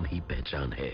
नाम ही पहचान है।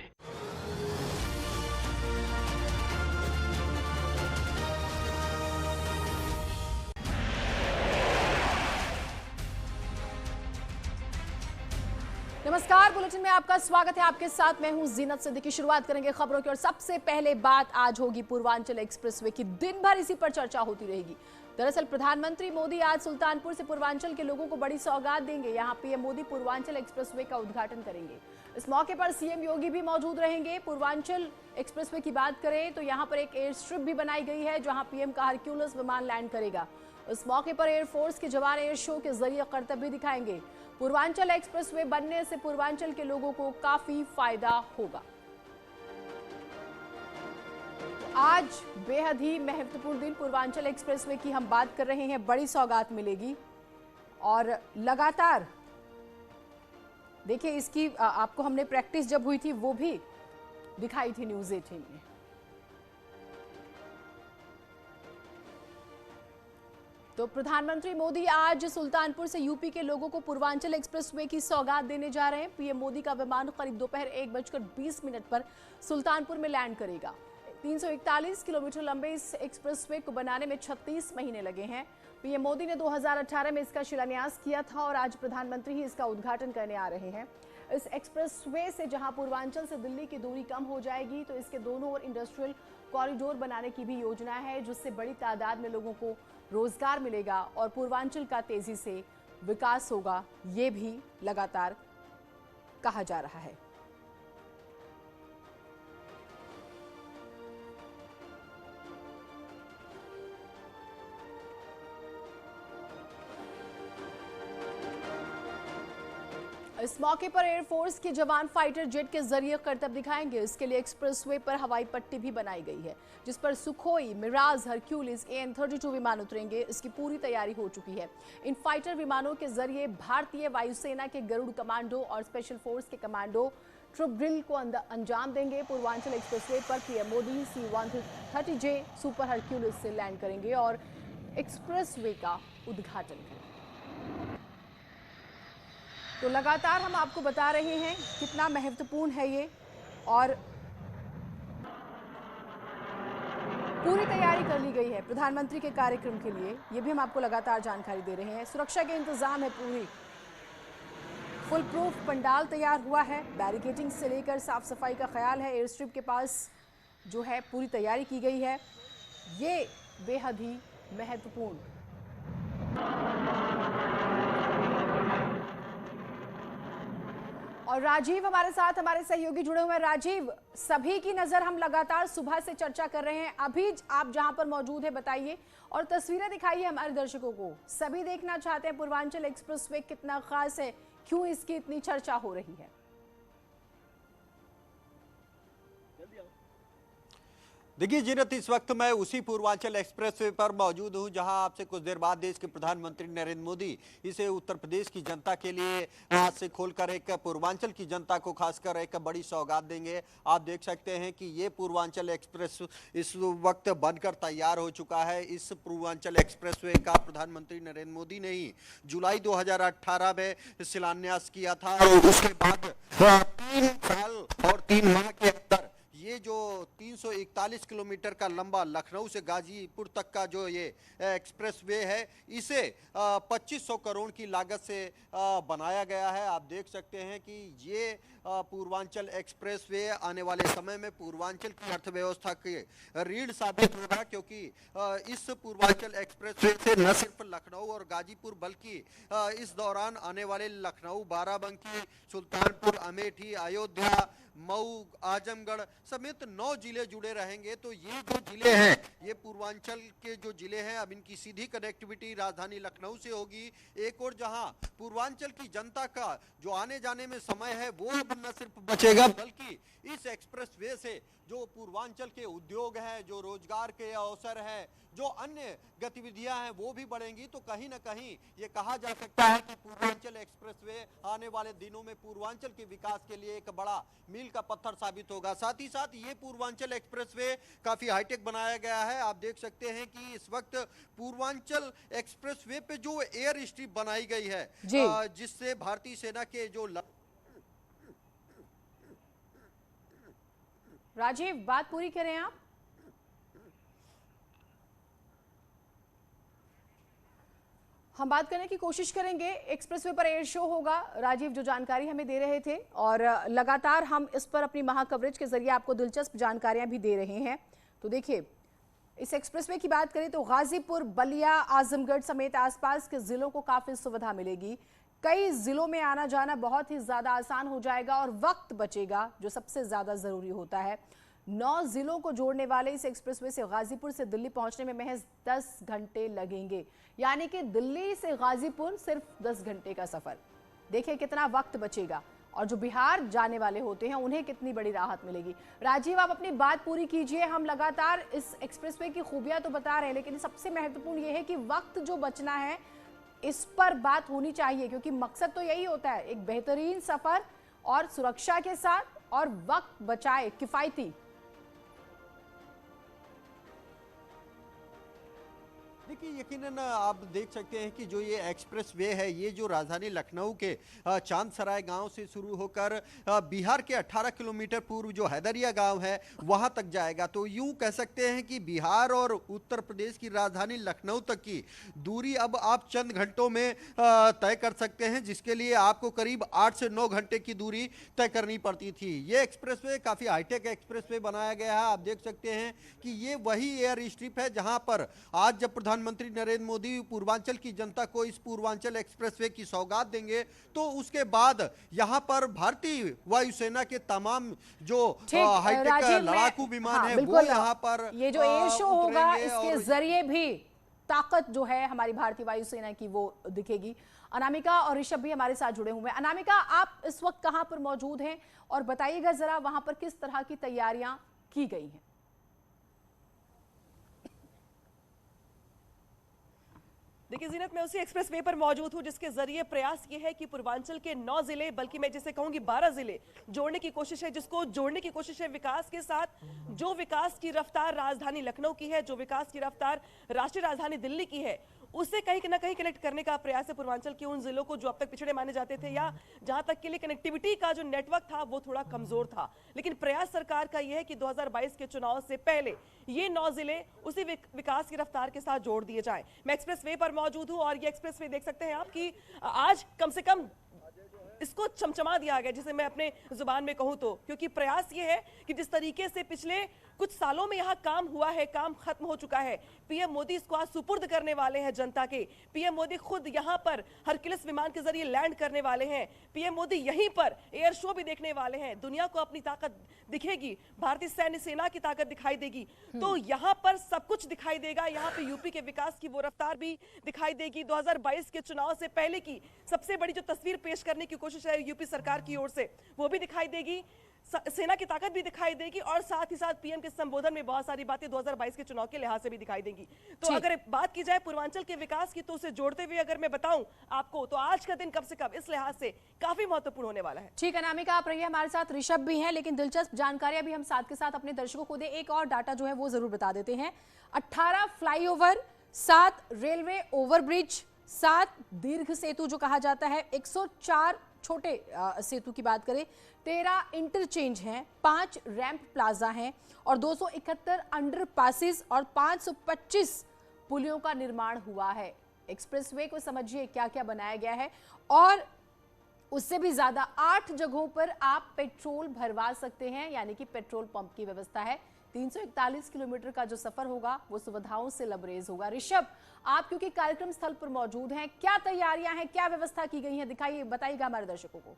नमस्कार, बुलेटिन में आपका स्वागत है। आपके साथ मैं हूं जीनत सिद्दीकी। शुरुआत करेंगे खबरों की और सबसे पहले बात आज होगी पूर्वांचल एक्सप्रेसवे की। दिन भर इसी पर चर्चा होती रहेगी। दरअसल प्रधानमंत्री मोदी आज सुल्तानपुर से पूर्वांचल के लोगों को बड़ी सौगात देंगे। यहां पीएम मोदी पूर्वांचल एक्सप्रेसवे का उद्घाटन करेंगे। इस मौके पर सीएम योगी भी मौजूद रहेंगे। पूर्वांचल एक्सप्रेसवे की बात करें तो यहां पर एक एयर स्ट्रिप भी बनाई गई है जहां पीएम का हरक्यूलिस विमान लैंड करेगा। इस मौके पर एयरफोर्स के जवान एयर शो के जरिए करतब भी दिखाएंगे। पूर्वांचल एक्सप्रेसवे बनने से पूर्वांचल के लोगों को काफी फायदा होगा। आज बेहद ही महत्वपूर्ण दिन पूर्वांचल एक्सप्रेसवे की हम बात कर रहे हैं। बड़ी सौगात मिलेगी और लगातार देखिए इसकी आपको हमने प्रैक्टिस जब हुई थी वो भी दिखाई थी न्यूज़ 18 में। तो प्रधानमंत्री मोदी आज सुल्तानपुर से यूपी के लोगों को पूर्वांचल एक्सप्रेसवे की सौगात देने जा रहे हैं। पीएम मोदी का विमान करीब दोपहर 1:20 पर सुल्तानपुर में लैंड करेगा। 341 किलोमीटर लंबे इस एक्सप्रेसवे को बनाने में 36 महीने लगे हैं। पीएम मोदी ने 2018 में इसका शिलान्यास किया था और आज प्रधानमंत्री ही इसका उद्घाटन करने आ रहे हैं। इस एक्सप्रेसवे से जहां पूर्वांचल से दिल्ली की दूरी कम हो जाएगी तो इसके दोनों ओर इंडस्ट्रियल कॉरिडोर बनाने की भी योजना है जिससे बड़ी तादाद में लोगों को रोजगार मिलेगा और पूर्वांचल का तेजी से विकास होगा, ये भी लगातार कहा जा रहा है। इस मौके पर एयरफोर्स के जवान फाइटर जेट के जरिए करतब दिखाएंगे। इसके लिए एक्सप्रेसवे पर हवाई पट्टी भी बनाई गई है जिस पर सुखोई, मिराज, हरक्यूलिस, AN-32 विमान उतरेंगे। इसकी पूरी तैयारी हो चुकी है। इन फाइटर विमानों के जरिए भारतीय वायुसेना के गरुड़ कमांडो और स्पेशल फोर्स के कमांडो ट्रुप ड्रिल को अंजाम देंगे। पूर्वांचल एक्सप्रेसवे पर PM Modi C-130J super Hercules से लैंड करेंगे और एक्सप्रेसवे का उद्घाटन करेंगे। तो लगातार हम आपको बता रहे हैं कितना महत्वपूर्ण है ये और पूरी तैयारी कर ली गई है प्रधानमंत्री के कार्यक्रम के लिए। ये भी हम आपको लगातार जानकारी दे रहे हैं। सुरक्षा के इंतजाम है पूरी। फुल प्रूफ पंडाल तैयार हुआ है। बैरिकेडिंग से लेकर साफ सफाई का ख्याल है। एयर स्ट्रिप के पास जो है पूरी तैयारी की गई है। ये बेहद ही महत्वपूर्ण। और राजीव हमारे साथ, हमारे सहयोगी जुड़े हुए हैं। राजीव, सभी की नजर हम लगातार सुबह से चर्चा कर रहे हैं। अभी आप जहां पर मौजूद है बताइए और तस्वीरें दिखाइए हमारे दर्शकों को। सभी देखना चाहते हैं पूर्वांचल एक्सप्रेसवे कितना खास है, क्यों इसकी इतनी चर्चा हो रही है। देखिए जीनत, इस वक्त मैं उसी पूर्वांचल एक्सप्रेसवे पर मौजूद हूं जहां आपसे कुछ देर बाद देश के प्रधानमंत्री नरेंद्र मोदी इसे उत्तर प्रदेश की जनता के लिए हाथ से खोलकर एक पूर्वांचल की जनता को खासकर एक बड़ी सौगात देंगे। आप देख सकते हैं कि ये पूर्वांचल एक्सप्रेस इस वक्त बनकर तैयार हो चुका है। इस पूर्वांचल एक्सप्रेसवे का प्रधानमंत्री नरेंद्र मोदी ने ही जुलाई 2018 में शिलान्यास किया था और उसके बाद 3 साल और 3 माह के अंदर ये जो 341 किलोमीटर का लंबा लखनऊ से गाजीपुर तक का जो ये एक्सप्रेसवे है इसे 2500 करोड़ की लागत से बनाया गया है। आप देख सकते हैं कि ये पूर्वांचल एक्सप्रेसवे आने वाले समय में पूर्वांचल की अर्थव्यवस्था के रीढ़ साबित होगा क्योंकि इस पूर्वांचल एक्सप्रेसवे से न सिर्फ लखनऊ और गाजीपुर बल्कि इस दौरान आने वाले लखनऊ, बाराबंकी, सुल्तानपुर, अमेठी, अयोध्या, मऊ, आजमगढ़ समेत 9 जिले जुड़े रहेंगे। तो ये जो जिले हैं ये पूर्वांचल के जो जिले हैं अब इनकी सीधी कनेक्टिविटी राजधानी लखनऊ से होगी। एक और जहां पूर्वांचल की जनता का जो आने जाने में समय है वो अब न सिर्फ बचेगा बल्कि इस एक्सप्रेसवे से जो पूर्वांचल के उद्योग हैं, जो रोजगार के अवसर हैं, जो अन्य गतिविधियां हैं वो भी बढ़ेंगी। तो कहीं ना कहीं ये कहा जा सकता है कि पूर्वांचल एक्सप्रेसवे आने वाले दिनों में पूर्वांचल के विकास के लिए एक बड़ा मील का पत्थर साबित होगा। साथ ही साथ ये पूर्वांचल एक्सप्रेसवे काफी हाईटेक बनाया गया है। आप देख सकते हैं कि इस वक्त पूर्वांचल एक्सप्रेसवे पे जो एयर स्ट्रिप बनाई गई है जिससे भारतीय सेना के जो राजीव, बात पूरी करें आप। हम बात करने की कोशिश करेंगे। एक्सप्रेसवे पर एयर शो होगा, राजीव जो जानकारी हमें दे रहे थे, और लगातार हम इस पर अपनी महा कवरेज के जरिए आपको दिलचस्प जानकारियां भी दे रहे हैं। तो देखिए, इस एक्सप्रेसवे की बात करें तो गाजीपुर, बलिया, आजमगढ़ समेत आसपास के जिलों को काफी सुविधा मिलेगी। कई जिलों में आना जाना बहुत ही ज्यादा आसान हो जाएगा और वक्त बचेगा, जो सबसे ज्यादा जरूरी होता है। 9 जिलों को जोड़ने वाले इस एक्सप्रेसवे से गाजीपुर से दिल्ली पहुंचने में महज 10 घंटे लगेंगे, यानी कि दिल्ली से गाजीपुर सिर्फ 10 घंटे का सफर। देखिए कितना वक्त बचेगा, और जो बिहार जाने वाले होते हैं उन्हें कितनी बड़ी राहत मिलेगी। राजीव, आप अपनी बात पूरी कीजिए। हम लगातार इस एक्सप्रेसवे की खूबियां तो बता रहे हैं, लेकिन सबसे महत्वपूर्ण यह है कि वक्त जो बचना है इस पर बात होनी चाहिए, क्योंकि मकसद तो यही होता है, एक बेहतरीन सफर और सुरक्षा के साथ, और वक्त बचाए किफायती। देखिए, यकीनन आप देख सकते हैं कि जो ये एक्सप्रेस वे है, ये जो राजधानी लखनऊ के चांदसराय गांव से शुरू होकर बिहार के 18 किलोमीटर पूर्व जो हैदरिया गांव है वहां तक जाएगा। तो यूं कह सकते हैं कि बिहार और उत्तर प्रदेश की राजधानी लखनऊ तक की दूरी अब आप चंद घंटों में तय कर सकते हैं, जिसके लिए आपको करीब 8 से 9 घंटे की दूरी तय करनी पड़ती थी। ये एक्सप्रेस वे काफ़ी हाईटेक एक्सप्रेस वे बनाया गया है। आप देख सकते हैं कि ये वही एयर स्ट्रिप है जहां पर आज जब प्रधानमंत्री नरेंद्र मोदी पूर्वांचल की जनता को इस पूर्वांचल एक्सप्रेसवे की सौगात देंगे, तो उसके बाद यहां पर भारतीय वायुसेना के तमाम जो हाईटेक लड़ाकू विमान है वो यहां पर ये जो एयर शो होगा, इसके जरिए भी ताकत जो है हमारी भारतीय वायुसेना की वो दिखेगी। अनामिका और ऋषभ भी हमारे साथ जुड़े हुए हैं। अनामिका, आप इस वक्त कहां पर मौजूद हैं और बताइएगा जरा वहां पर किस तरह की तैयारियां की गई हैं। देखिए जीनत, मैं उसी एक्सप्रेस वे पर मौजूद हूं जिसके जरिए प्रयास ये है कि पूर्वांचल के 9 जिले, बल्कि मैं जिसे कहूंगी 12 जिले जोड़ने की कोशिश है, जिसको जोड़ने की कोशिश है विकास के साथ। जो विकास की रफ्तार राजधानी लखनऊ की है, जो विकास की रफ्तार राष्ट्रीय राजधानी दिल्ली की है, उससे कहीं ना कहीं कनेक्ट करने का प्रयास है पूर्वांचल के उन जिलों को जो अब तक पिछड़े माने जाते थे, या जहां तक के लिए कनेक्टिविटी का जो नेटवर्क था वो थोड़ा कमजोर था। लेकिन प्रयास सरकार का यह है कि 2022 के चुनाव से पहले ये 9 जिले उसी विकास की रफ्तार के साथ जोड़ दिए जाएं। मैं एक्सप्रेस वे पर मौजूद हूं और ये एक्सप्रेस वे देख सकते हैं आप कि आज कम से कम इसको चमचमा दिया गया, जिसे मैं अपने जुबान में कहूं तो, क्योंकि प्रयास ये है कि जिस तरीके से पिछले कुछ सालों में यहां काम हुआ है, काम खत्म हो चुका है। पीएम मोदी इसको आज सुपुर्द करने वाले हैं जनता के। पीएम मोदी खुद यहां पर हरक्यूलिस विमान के जरिए लैंड करने वाले हैं। पीएम मोदी यहीं पर एयर शो भी देखने वाले हैं। दुनिया को अपनी ताकत दिखेगी, भारतीय सैन्य सेना की ताकत दिखाई देगी। तो यहां पर सब कुछ दिखाई देगा। यहां पे यूपी के विकास की वो रफ्तार भी दिखाई देगी। 2022 के चुनाव से पहले की सबसे बड़ी जो तस्वीर पेश करने की कोशिश है यूपी सरकार की ओर से, वो भी दिखाई देगी। सेना की ताकत भी दिखाई देगी, और साथ ही साथ पीएम के संबोधन में बहुत सारी बातें 2022 के चुनाव के लिहाज से भी दिखाई देंगी। तो अगर बात की जाए पूर्वांचल के विकास की, तो उसे जोड़ते हुए अगर मैं बताऊं आपको, तो आज का दिन कम से कम इस लिहाज से काफी महत्वपूर्ण होने वाला है। ठीक है अनामिका, आप रहिए हमारे साथ। ऋषभ भी हैं, लेकिन दिलचस्प जानकारियां भी हम साथ के साथ अपने दर्शकों को दे। एक और डाटा जो है वो जरूर बता देते हैं। 18 फ्लाईओवर, 7 रेलवे ओवरब्रिज, 7 दीर्घ सेतु जो कहा जाता है, 104 छोटे सेतु की बात करें, 13 इंटरचेंज हैं, 5 रैंप प्लाजा हैं, और 271 अंडरपासेस और 525 पुलियों का निर्माण हुआ है। एक्सप्रेसवे को समझिए क्या क्या बनाया गया है, और उससे भी ज्यादा 8 जगहों पर आप पेट्रोल भरवा सकते हैं, यानी कि पेट्रोल पंप की व्यवस्था है। 341 किलोमीटर का जो सफर होगा वो सुविधाओं से लबरेज होगा। ऋषभ, आप क्योंकि कार्यक्रम स्थल पर मौजूद हैं, क्या तैयारियां हैं, क्या व्यवस्था की गई है, दिखाइए, बताइएगा हमारे दर्शकों को।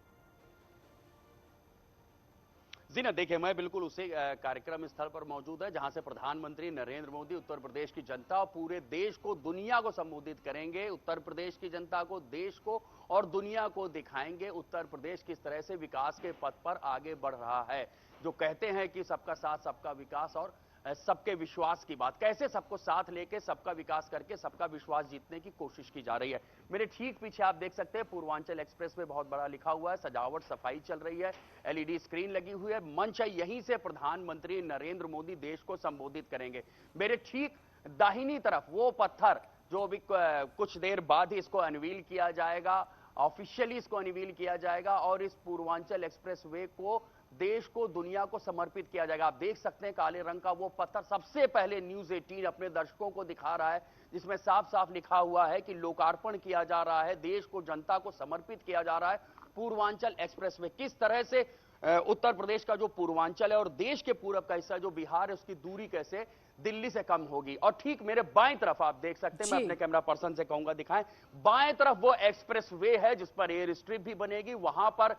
जी ना, देखिए मैं बिल्कुल उसी कार्यक्रम स्थल पर मौजूद है जहां से प्रधानमंत्री नरेंद्र मोदी उत्तर प्रदेश की जनता और पूरे देश को, दुनिया को संबोधित करेंगे। उत्तर प्रदेश की जनता को, देश को और दुनिया को दिखाएंगे उत्तर प्रदेश किस तरह से विकास के पथ पर आगे बढ़ रहा है। जो कहते हैं कि सबका साथ सबका विकास और सबके विश्वास की बात, कैसे सबको साथ लेके सबका विकास करके सबका विश्वास जीतने की कोशिश की जा रही है। मेरे ठीक पीछे आप देख सकते हैं पूर्वांचल एक्सप्रेस में बहुत बड़ा लिखा हुआ है, सजावट सफाई चल रही है, एलईडी स्क्रीन लगी हुई है, मंच है, यहीं से प्रधानमंत्री नरेंद्र मोदी देश को संबोधित करेंगे। मेरे ठीक दाहिनी तरफ वो पत्थर जो अभी कुछ देर बाद ही इसको अनवील किया जाएगा, ऑफिशियली इसको अनवील किया जाएगा, और इस पूर्वांचल एक्सप्रेस वे को देश को, दुनिया को समर्पित किया जाएगा। आप देख सकते हैं काले रंग का वो पत्थर सबसे पहले न्यूज 18 अपने दर्शकों को दिखा रहा है, जिसमें साफ साफ लिखा हुआ है कि लोकार्पण किया जा रहा है, देश को, जनता को समर्पित किया जा रहा है पूर्वांचल एक्सप्रेसवे। किस तरह से उत्तर प्रदेश का जो पूर्वांचल है और देश के पूरब का हिस्सा जो बिहार है, उसकी दूरी कैसे दिल्ली से कम होगी। और ठीक मेरे बाएं तरफ आप देख सकते हैं, मैं अपने कैमरा पर्सन से कहूंगा दिखाएं, बाएं तरफ वो एक्सप्रेसवे है जिस पर एयर स्ट्रिप भी बनेगी। वहां पर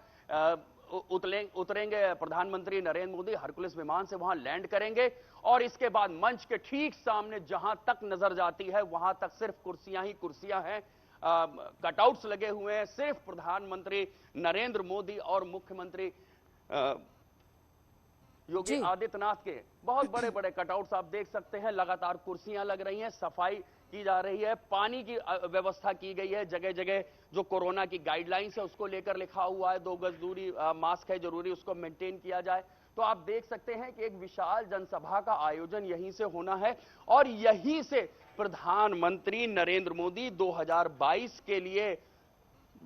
उतरेंगे प्रधानमंत्री नरेंद्र मोदी, हरकुलिस विमान से वहां लैंड करेंगे और इसके बाद मंच के ठीक सामने जहां तक नजर जाती है वहां तक सिर्फ कुर्सियां ही कुर्सियां हैं, कटआउट्स लगे हुए हैं। सिर्फ प्रधानमंत्री नरेंद्र मोदी और मुख्यमंत्री योगी आदित्यनाथ के बहुत बड़े बड़े कटआउट्स आप देख सकते हैं। लगातार कुर्सियां लग रही हैं, सफाई की जा रही है, पानी की व्यवस्था की गई है। जगह जगह जो कोरोना की गाइडलाइंस है उसको लेकर लिखा हुआ है 2 गज दूरी, मास्क है जरूरी, उसको मेंटेन किया जाए। तो आप देख सकते हैं कि एक विशाल जनसभा का आयोजन यहीं से होना है और यहीं से प्रधानमंत्री नरेंद्र मोदी 2022 के लिए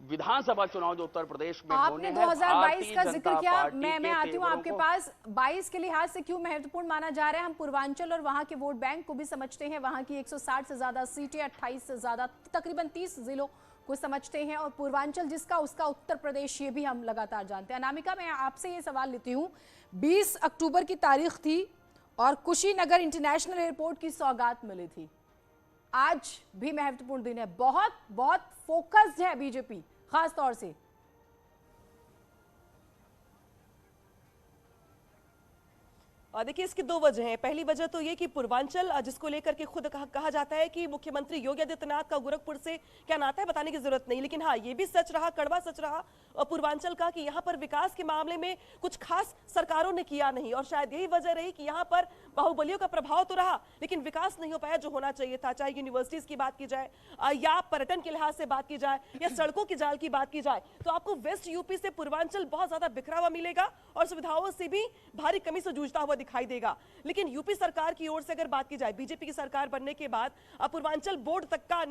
विधानसभा चुनाव जो उत्तर प्रदेश में होने आपने हैं, 2022 का जिक्र किया, मैं के आती हूँ तेवरों आपके को- पास। 22 के लिहाज से क्यों महत्वपूर्ण माना जा रहा है? हम पूर्वांचल और वहां के वोट बैंक को भी समझते हैं, वहां की 160 से ज्यादा सीटें, 28 से ज्यादा, तकरीबन 30 जिलों को समझते हैं, और पूर्वांचल जिसका उसका उत्तर प्रदेश, ये भी हम लगातार जानते हैं। अनामिका, मैं आपसे ये सवाल लेती हूँ, 20 अक्टूबर की तारीख थी और कुशीनगर इंटरनेशनल एयरपोर्ट की सौगात मिली थी। आज भी महत्वपूर्ण दिन है, बहुत बहुत फोकस्ड है बीजेपी खास तौर से। देखिए, इसकी 2 वजह हैं। पहली वजह तो ये कि पूर्वांचल जिसको लेकर के खुद कहा जाता है कि मुख्यमंत्री योगी आदित्यनाथ का गोरखपुर से क्या नाता है बताने की जरूरत नहीं, लेकिन हाँ, ये भी सच रहा, कड़वा सच रहा पूर्वांचल का कि यहाँ पर विकास के मामले में कुछ खास सरकारों ने किया नहीं, और शायद यही वजह रही कि यहाँ पर बाहुबलियों का प्रभाव तो रहा लेकिन विकास नहीं हो पाया जो होना चाहिए था। चाहे यूनिवर्सिटीज की बात की जाए या पर्यटन के लिहाज से बात की जाए या सड़कों की जाल की बात की जाए, तो आपको वेस्ट यूपी से पूर्वांचल बहुत ज्यादा बिखरा हुआ मिलेगा और सुविधाओं से भी भारी कमी से जूझता हुआ दिखाई देगा। लेकिन यूपी सरकार की ओर से अगर बात की जाए, बीजेपी की सरकार बनने के बाद पूर्वांचल बोर्ड तक का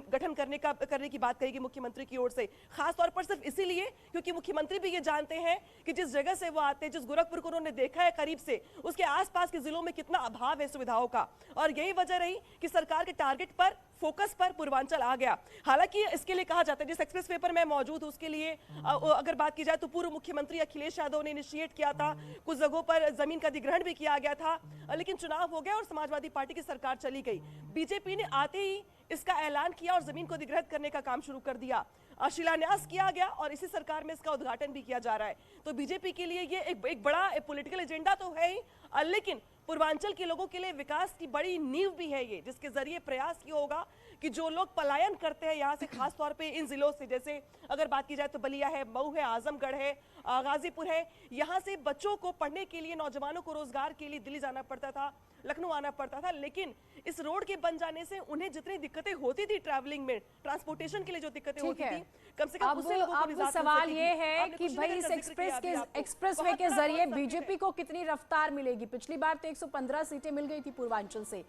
गठन करने की बात करेगी मुख्यमंत्री की ओर से, खासतौर पर सिर्फ इसीलिए क्योंकि मुख्यमंत्री भी ये जानते हैं कि जिस जगह से वो आते हैं, जिस गोरखपुर को उन्होंने देखा है करीब से, उसके आसपास के जिलों में कितना अभाव है सुविधाओं का, और यही वजह रही कि सरकार के टारगेट पर, फोकस पर पूर्वांचल आ गया। हालांकि इसके लिए कहा जाता है, जिस एक्सप्रेस वे पर मैं मौजूद हूं उसके लिए अगर बात की जाए तो पूर्व मुख्यमंत्री अखिलेश यादव ने इनिशिएट किया था, कुछ जगहों पर जमीन का अधिग्रहण भी किया गया था, लेकिन चुनाव हो गया और समाजवादी पार्टी की सरकार चली गई। बीजेपी ने आते ही इसका ऐलान किया और जमीन को अधिग्रहित करने का काम शुरू कर दिया, शिलान्यास किया गया और इसी सरकार में इसका उद्घाटन भी किया जा रहा है। तो बीजेपी के लिए ये एक बड़ा पॉलिटिकल एजेंडा तो है ही, लेकिन पूर्वांचल के लोगों के लिए विकास की बड़ी नींव भी है ये, जिसके जरिए प्रयास ये होगा कि जो लोग पलायन करते हैं यहाँ से, खास तौर पे इन जिलों से, जैसे अगर बात की जाए तो बलिया है, मऊ है, आजमगढ़ है, गाजीपुर है, यहाँ से बच्चों को पढ़ने के लिए, नौजवानों को रोजगार के लिए दिल्ली जाना पड़ता था, लखनऊ आना पड़ता था, लेकिन इस रोड के बन जाने से उन्हें जितनी दिक्कतें होती थी ट्रैवलिंग में, ट्रांसपोर्टेशन के लिए जो दिक्कतें होती थी, कम से कम उससे लोगों को निजात मिल सवाल सकेगी। ये है आपने कि कुछ भाई नहीं इस का जिक्र किया अभी आपको। एक्सप्रेसवे बहुत के बड़ा जरिए concept बीजेपी है। को कितनी रफ्तार मिलेगी? पिछली बार तो 115 सीटें मिल गई थी पूर्वांचल से,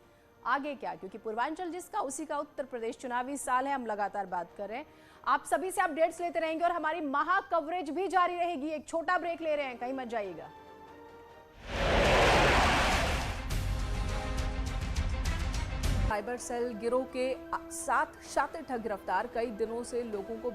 आगे क्या? क्योंकि पूर्वांचल जिसका उसी का उत्तर प्रदेश, चुनावी साल है, हम लगातार बात कर रहे हैं, आप सभी से अपडेट्स लेते रहेंगे और हमारी महा कवरेज भी जारी रहेगी। एक छोटा ब्रेक ले रहे हैं, कहीं मत जाइएगा। साइबर सेल गिरोह के 7 शातिर ठग गिरफ्तार, कई दिनों से लोगों को